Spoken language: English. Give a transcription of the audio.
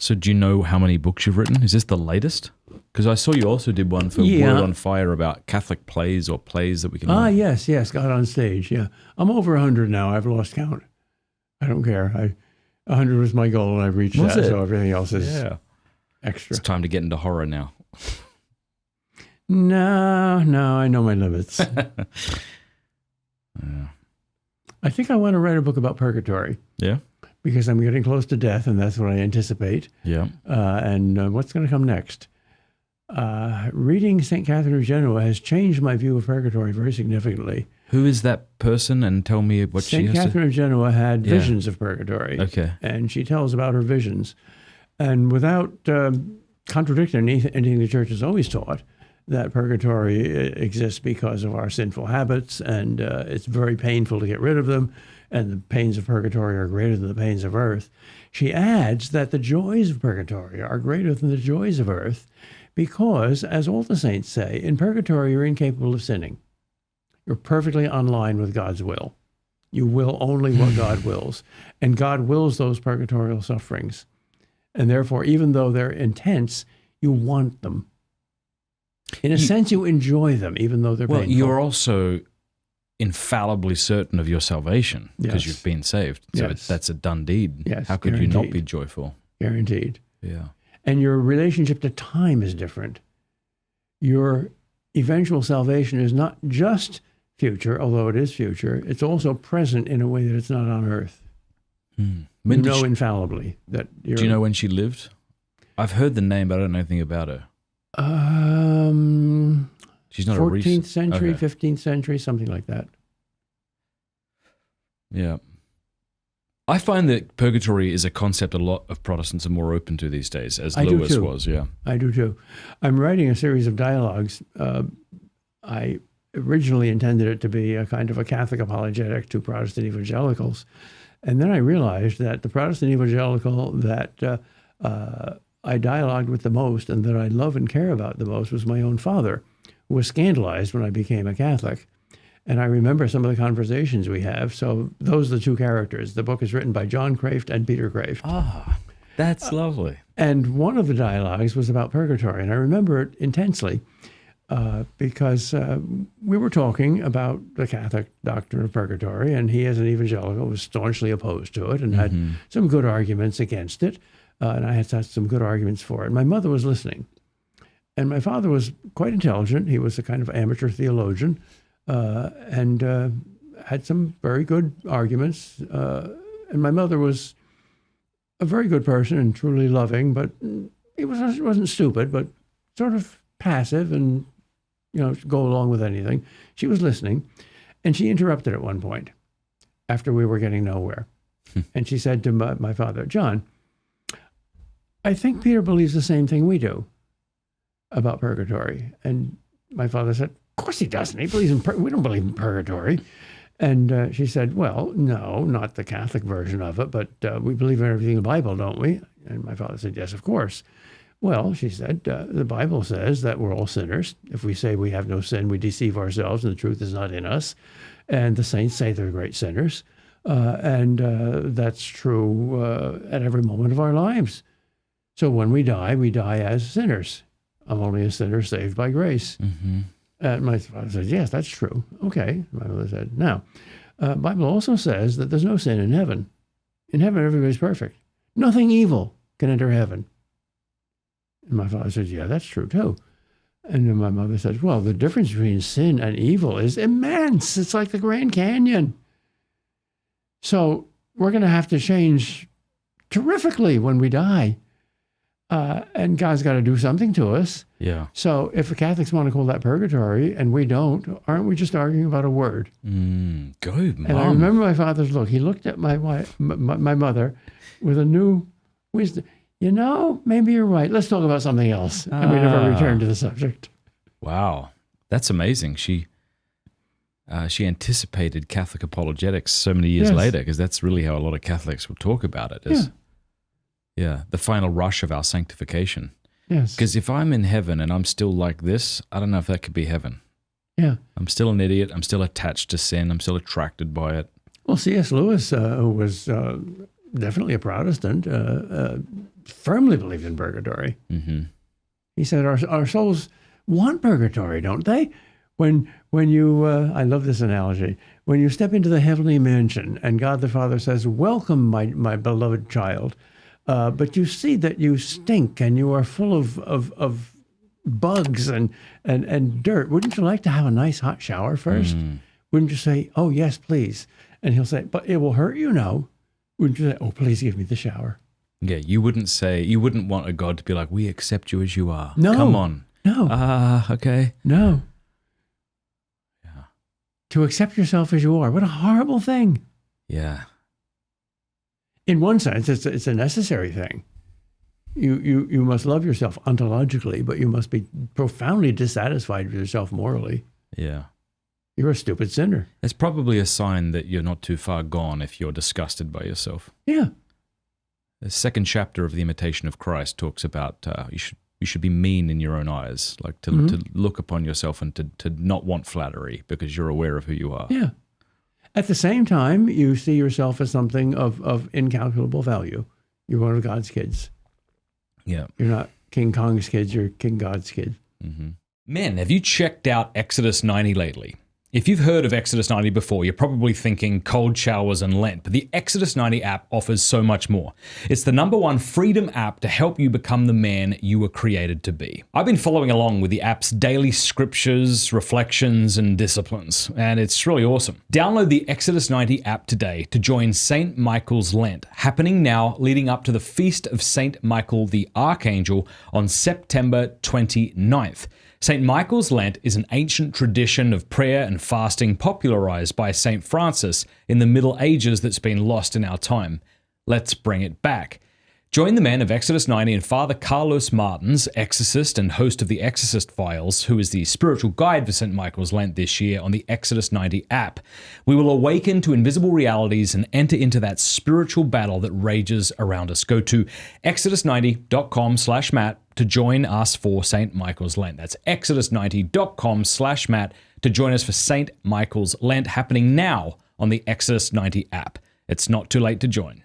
So do you know how many books you've written? Is this the latest? Because I saw you also did one for Word on Fire about Catholic plays or plays that we can... Yes, God on Stage, yeah. I'm over 100 now. I've lost count. I don't care. 100 was my goal, and I've reached that, so everything else is extra. It's time to get into horror now. No, I know my limits. I think I want to write a book about purgatory. Yeah? Because I'm getting close to death, and that's what I anticipate. Yeah. And what's going to come next? Reading St. Catherine of Genoa has changed my view of purgatory very significantly. Who is that person, and tell me what she has St. Catherine of Genoa had visions of purgatory. Okay. And she tells about her visions. And without contradicting anything the Church has always taught, that purgatory exists because of our sinful habits, and it's very painful to get rid of them, and the pains of purgatory are greater than the pains of earth. She adds that the joys of purgatory are greater than the joys of earth because, as all the saints say, in purgatory you're incapable of sinning. You're perfectly online with God's will. You will only what God wills, and God wills those purgatorial sufferings. And therefore, even though they're intense, you want them. In a sense, you enjoy them, even though they're painful. Well, you're also infallibly certain of your salvation because you've been saved. So that's a done deed. Yes, how could you not be joyful? Guaranteed. Yeah. And your relationship to time is different. Your eventual salvation is not just future, although it is future. It's also present in a way that it's not on earth. You know infallibly that you're... Do you know when she lived? I've heard the name, but I don't know anything about her. She's not 14th century, 15th century, something like that. Yeah. I find that purgatory is a concept a lot of Protestants are more open to these days, as Lewis was. Yeah, I do too. I'm writing a series of dialogues. I originally intended it to be a kind of a Catholic apologetic to Protestant evangelicals. And then I realized that the Protestant evangelical that I dialogued with the most and that I love and care about the most was my own father, who was scandalized when I became a Catholic. And I remember some of the conversations we have. So those are the two characters. The book is written by John Kreeft and Peter Kreeft. Ah, that's lovely. And one of the dialogues was about purgatory. And I remember it intensely because we were talking about the Catholic doctrine of purgatory, and he, as an evangelical, was staunchly opposed to it and had some good arguments against it. And I had some good arguments for it. My mother was listening. And my father was quite intelligent. He was a kind of amateur theologian and had some very good arguments. And my mother was a very good person and truly loving, but he wasn't stupid, but sort of passive and, go along with anything. She was listening, and she interrupted at one point after we were getting nowhere. And she said to my father, "John, I think Peter believes the same thing we do about purgatory." And my father said, "Of course he doesn't. He believes we don't believe in purgatory." And she said, "Well, no, not the Catholic version of it, but we believe in everything in the Bible, don't we?" And my father said, "Yes, of course." "Well," she said, "the Bible says that we're all sinners. If we say we have no sin, we deceive ourselves and the truth is not in us. And the saints say they're great sinners. And that's true at every moment of our lives. So when we die as sinners. I'm only a sinner saved by grace." And my father said, "Yes, that's true." "Okay," my mother said. "Now, Bible also says that there's no sin in heaven. In heaven, everybody's perfect. Nothing evil can enter heaven." And my father said, "Yeah, that's true too." And then my mother said, "Well, the difference between sin and evil is immense. It's like the Grand Canyon. So we're going to have to change terrifically when we die. And God's got to do something to us." Yeah. So if the Catholics want to call that purgatory and we don't, aren't we just arguing about a word? Good, Mom. And I remember my father's look. He looked at my mother with a new wisdom. Maybe you're right. Let's talk about something else. And we never returned to the subject. Wow. That's amazing. She anticipated Catholic apologetics so many years later, because that's really how a lot of Catholics will talk about it. Yeah, the final rush of our sanctification. Yes. Because if I'm in heaven and I'm still like this, I don't know if that could be heaven. Yeah. I'm still an idiot. I'm still attached to sin. I'm still attracted by it. Well, C.S. Lewis, who was definitely a Protestant, firmly believed in purgatory. Mm-hmm. He said, our souls want purgatory, don't they? When you, I love this analogy, when you step into the heavenly mansion and God the Father says, welcome, my beloved child, but you see that you stink and you are full of bugs and dirt. Wouldn't you like to have a nice hot shower first? Wouldn't you say, oh, yes, please? And he'll say, but it will hurt you, no. Wouldn't you say, oh, please give me the shower? Yeah, you wouldn't want a God to be like, we accept you as you are. No. Come on. No. Okay. No. Yeah. To accept yourself as you are. What a horrible thing. Yeah. In one sense, it's a necessary thing. You must love yourself ontologically, but you must be profoundly dissatisfied with yourself morally. Yeah. You're a stupid sinner. It's probably a sign that you're not too far gone if you're disgusted by yourself. Yeah. The second chapter of The Imitation of Christ talks about you should be mean in your own eyes, like to look upon yourself and to not want flattery because you're aware of who you are. Yeah. At the same time, you see yourself as something of incalculable value. You're one of God's kids. Yeah. You're not King Kong's kids, you're King God's kid. Mm-hmm. Men, have you checked out Exodus 90 lately? If you've heard of Exodus 90 before, you're probably thinking cold showers and Lent, but the Exodus 90 app offers so much more. It's the #1 freedom app to help you become the man you were created to be. I've been following along with the app's daily scriptures, reflections, and disciplines, and it's really awesome. Download the Exodus 90 app today to join St. Michael's Lent, happening now leading up to the Feast of St. Michael the Archangel on September 29th. St. Michael's Lent is an ancient tradition of prayer and fasting popularized by St. Francis in the Middle Ages that's been lost in our time. Let's bring it back. Join the men of Exodus 90 and Father Carlos Martins, exorcist and host of the Exorcist Files, who is the spiritual guide for St. Michael's Lent this year on the Exodus 90 app. We will awaken to invisible realities and enter into that spiritual battle that rages around us. Go to exodus90.com/Matt to join us for St. Michael's Lent. That's exodus90.com/Matt to join us for St. Michael's Lent, happening now on the Exodus 90 app. It's not too late to join.